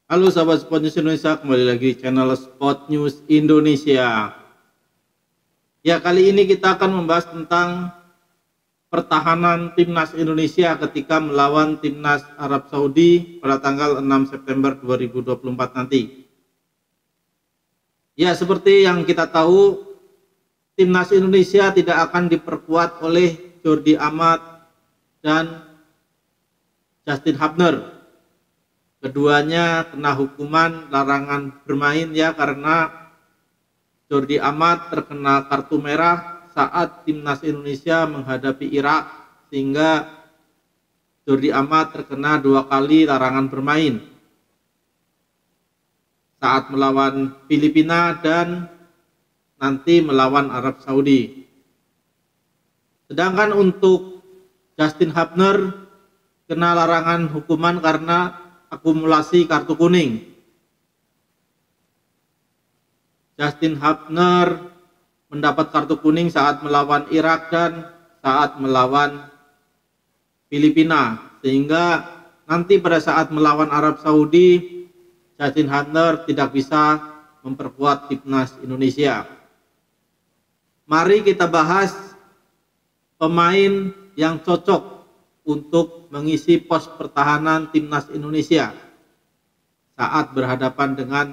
Halo sahabat Sport News Indonesia, kembali lagi di channel Sport News Indonesia. Ya, kali ini kita akan membahas tentang pertahanan timnas Indonesia ketika melawan timnas Arab Saudi pada tanggal 6 September 2024 nanti. Ya, seperti yang kita tahu, timnas Indonesia tidak akan diperkuat oleh Jordi Amat dan Justin Hubner. Keduanya kena hukuman larangan bermain ya, karena Jordi Amat terkena kartu merah saat timnas Indonesia menghadapi Irak, sehingga Jordi Amat terkena 2 kali larangan bermain saat melawan Filipina dan nanti melawan Arab Saudi. Sedangkan untuk Justin Hubner kena larangan hukuman karena akumulasi kartu kuning. Justin Hubner mendapat kartu kuning saat melawan Irak dan saat melawan Filipina, sehingga nanti pada saat melawan Arab Saudi, Justin Hubner tidak bisa memperkuat timnas Indonesia. Mari kita bahas pemain yang cocok untuk mengisi pos pertahanan timnas Indonesia saat berhadapan dengan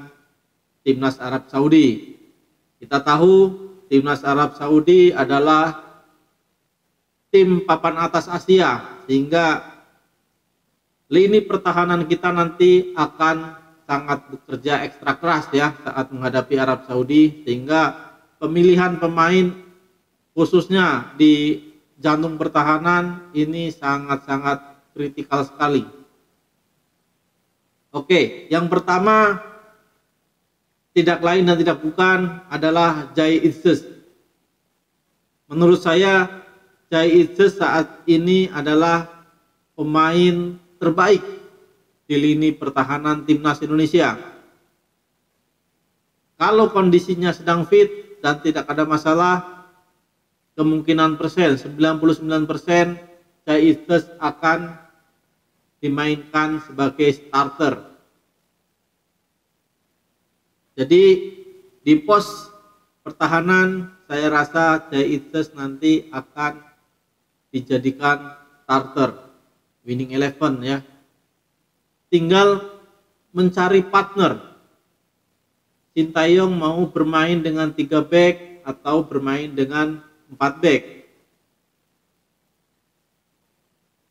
timnas Arab Saudi. Kita tahu timnas Arab Saudi adalah tim papan atas Asia, sehingga lini pertahanan kita nanti akan sangat bekerja ekstra keras ya saat menghadapi Arab Saudi, sehingga pemilihan pemain khususnya di jantung pertahanan ini sangat-sangat kritikal sekali. Oke, yang pertama tidak lain dan tidak bukan adalah Jai Itzes. Menurut saya Jai Itzes saat ini adalah pemain terbaik di lini pertahanan timnas Indonesia. Kalau kondisinya sedang fit dan tidak ada masalah, kemungkinan persen 99% Jai Itzes akan dimainkan sebagai starter. Jadi di pos pertahanan saya rasa Jai Itzes nanti akan dijadikan starter, winning 11 ya. Tinggal mencari partner. Sintayong mau bermain dengan 3 back atau bermain dengan 4 back.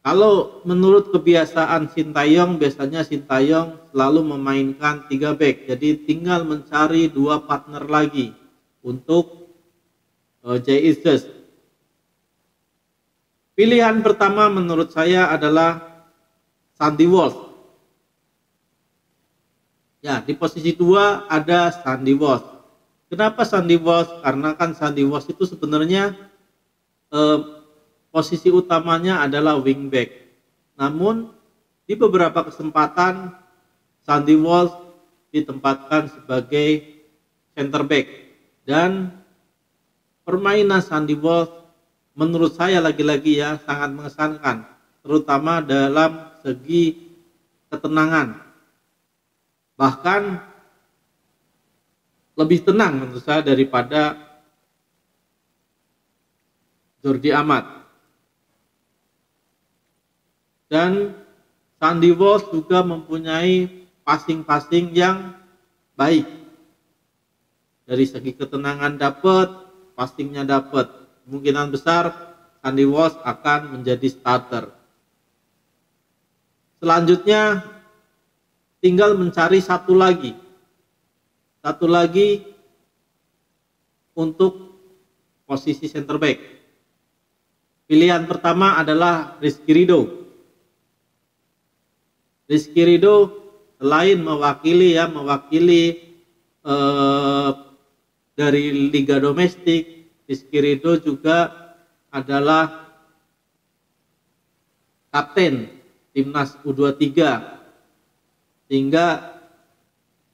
Kalau menurut kebiasaan Sintayong, biasanya Sintayong selalu memainkan 3 back. Jadi tinggal mencari 2 partner lagi untuk Jai Itzes. Pilihan pertama menurut saya adalah Sandy Walsh. Ya, di posisi 2 ada Sandy Walsh. Kenapa Sandy Walsh? Karena kan Sandy Walsh itu sebenarnya posisi utamanya adalah wingback. Namun di beberapa kesempatan Sandy Walsh ditempatkan sebagai center back, dan permainan Sandy Walsh menurut saya lagi-lagi ya sangat mengesankan, terutama dalam segi ketenangan. Bahkan lebih tenang menurut saya daripada Jordi Amat. Dan Sandy Walsh juga mempunyai passing-passing yang baik. Dari segi ketenangan dapat, passingnya dapat. Kemungkinan besar Sandy Walsh akan menjadi starter. Selanjutnya tinggal mencari satu lagi untuk posisi center back. Pilihan pertama adalah Rizky Ridho. Rizky Ridho selain mewakili dari liga domestik, Rizky Ridho juga adalah kapten timnas U23, sehingga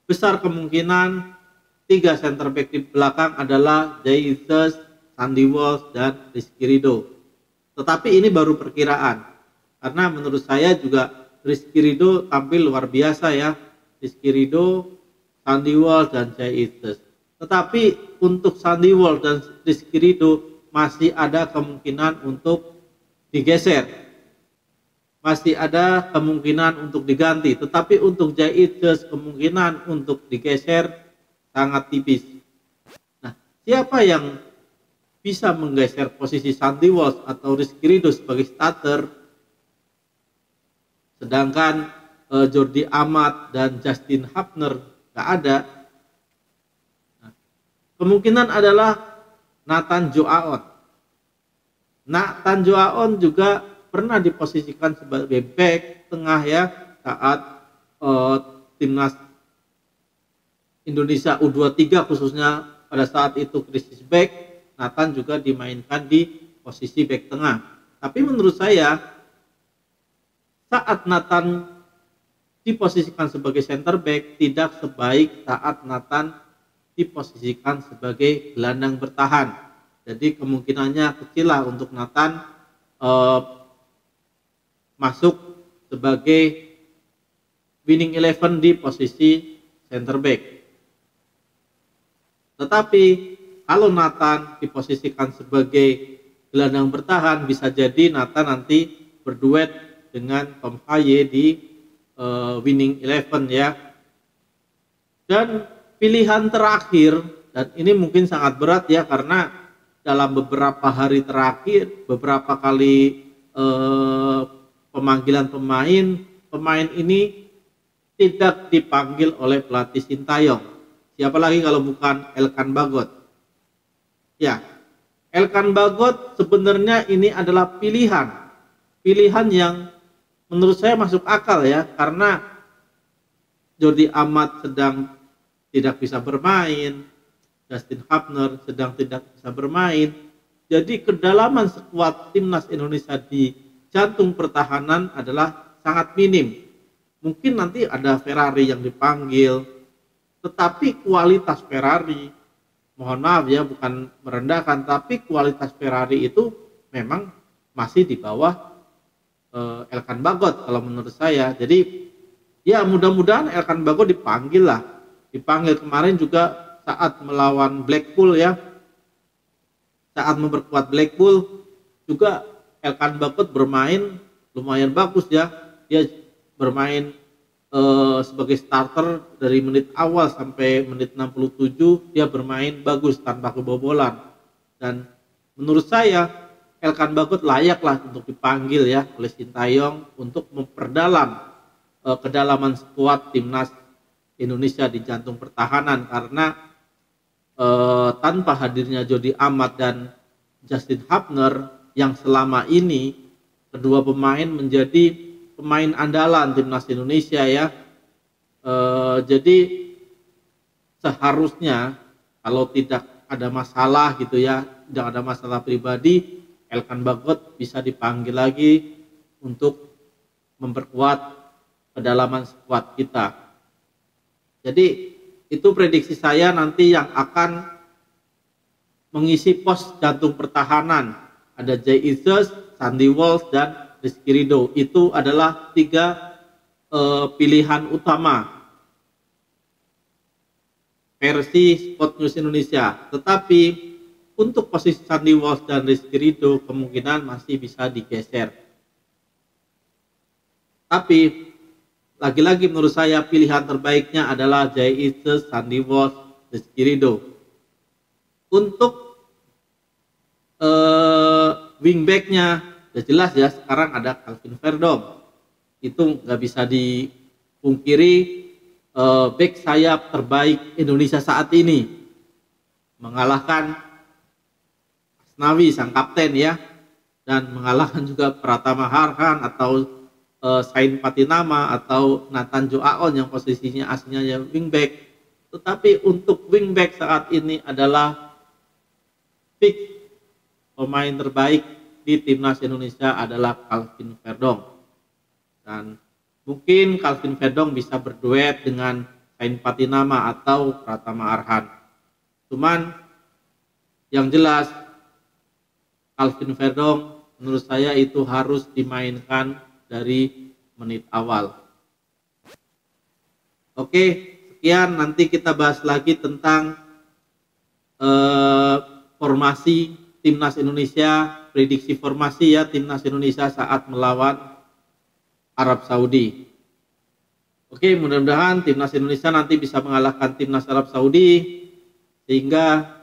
besar kemungkinan 3 center back di belakang adalah Jai Itzes, Sandy Walsh, dan Rizky Ridho. Tetapi ini baru perkiraan, karena menurut saya juga Rizky Ridho tampil luar biasa ya Rizky Ridho, Sandy Walsh, dan Jay Eathers. Tetapi untuk Sandy Walsh dan Rizky Ridho masih ada kemungkinan untuk digeser, masih ada kemungkinan untuk diganti. Tetapi untuk Jay Eathers kemungkinan untuk digeser sangat tipis. Nah, siapa yang bisa menggeser posisi Sandy Walsh atau Rizky Ridho sebagai starter, sedangkan Jordi Amat dan Justin Hubner nggak ada? Nah, kemungkinan adalah Nathan Joaon. Nathan Joaon juga pernah diposisikan sebagai back tengah ya saat timnas Indonesia U23 khususnya pada saat itu krisis back. Nathan juga dimainkan di posisi back tengah. Tapi menurut saya saat Nathan diposisikan sebagai center back tidak sebaik saat Nathan diposisikan sebagai gelandang bertahan. Jadi kemungkinannya kecil lah untuk Nathan masuk sebagai winning 11 di posisi center back. Tetapi kalau Nathan diposisikan sebagai gelandang bertahan, bisa jadi Nathan nanti berduet dengan Tom Haye di winning 11 ya. Dan pilihan terakhir, dan ini mungkin sangat berat ya, karena dalam beberapa hari terakhir, beberapa kali pemanggilan pemain ini tidak dipanggil oleh pelatih Sintayong. Siapa lagi kalau bukan Elkan Bagot? Ya, Elkan Bagot sebenarnya ini adalah pilihan yang menurut saya masuk akal ya, karena Jordi Amat sedang tidak bisa bermain, Justin Hubner sedang tidak bisa bermain, jadi kedalaman skuad timnas Indonesia di jantung pertahanan adalah sangat minim. Mungkin nanti ada Ferrari yang dipanggil, tetapi kualitas Ferrari, mohon maaf ya, bukan merendahkan, tapi kualitas Ferrari itu memang masih di bawah Elkan Bagot kalau menurut saya. Jadi ya mudah-mudahan Elkan Bagot dipanggil lah. Dipanggil kemarin juga saat melawan Blackpool ya. Saat memperkuat Blackpool juga Elkan Bagot bermain lumayan bagus ya. Dia bermain sebagai starter dari menit awal sampai menit 67 dia bermain bagus tanpa kebobolan, dan menurut saya Elkan Bagot layaklah untuk dipanggil ya oleh Sintayong untuk memperdalam kedalaman skuad timnas Indonesia di jantung pertahanan, karena tanpa hadirnya Jordi Amat dan Justin Hubner yang selama ini kedua pemain menjadi pemain andalan timnas Indonesia ya. Jadi seharusnya kalau tidak ada masalah gitu ya, tidak ada masalah pribadi, Elkan Bagot bisa dipanggil lagi untuk memperkuat kedalaman skuad kita. Jadi itu prediksi saya nanti yang akan mengisi pos jantung pertahanan. Ada Jay Eathers, Sandy Walsh, dan Rizky Ridho. Itu adalah 3 pilihan utama versi Sport News Indonesia. Tetapi untuk posisi Sandy Walsh dan Rizky Ridho kemungkinan masih bisa digeser. Tapi lagi-lagi menurut saya pilihan terbaiknya adalah Jay Eathers, Sandy Walsh, Rizky Ridho. Untuk wingbacknya udah jelas ya, sekarang ada Calvin Verdong. Itu nggak bisa dipungkiri back sayap terbaik Indonesia saat ini, mengalahkan Asnawi sang kapten ya, dan mengalahkan juga Pratama Arhan atau Sain Patinama atau Nathan Joaon yang posisinya aslinya wingback. Tetapi untuk wingback saat ini adalah pick pemain terbaik di timnas Indonesia adalah Calvin Verdong, dan mungkin Calvin Verdong bisa berduet dengan Sain Patinama atau Pratama Arhan. Cuman yang jelas Calvin Verdong menurut saya itu harus dimainkan dari menit awal. Oke, sekian, nanti kita bahas lagi tentang formasi Timnas Indonesia, prediksi formasi ya Timnas Indonesia saat melawan Arab Saudi. Oke, mudah-mudahan Timnas Indonesia nanti bisa mengalahkan Timnas Arab Saudi sehingga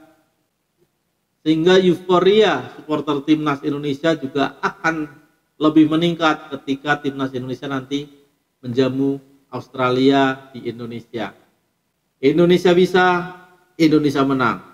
euforia supporter Timnas Indonesia juga akan lebih meningkat ketika Timnas Indonesia nanti menjamu Australia di Indonesia. Indonesia bisa, Indonesia menang.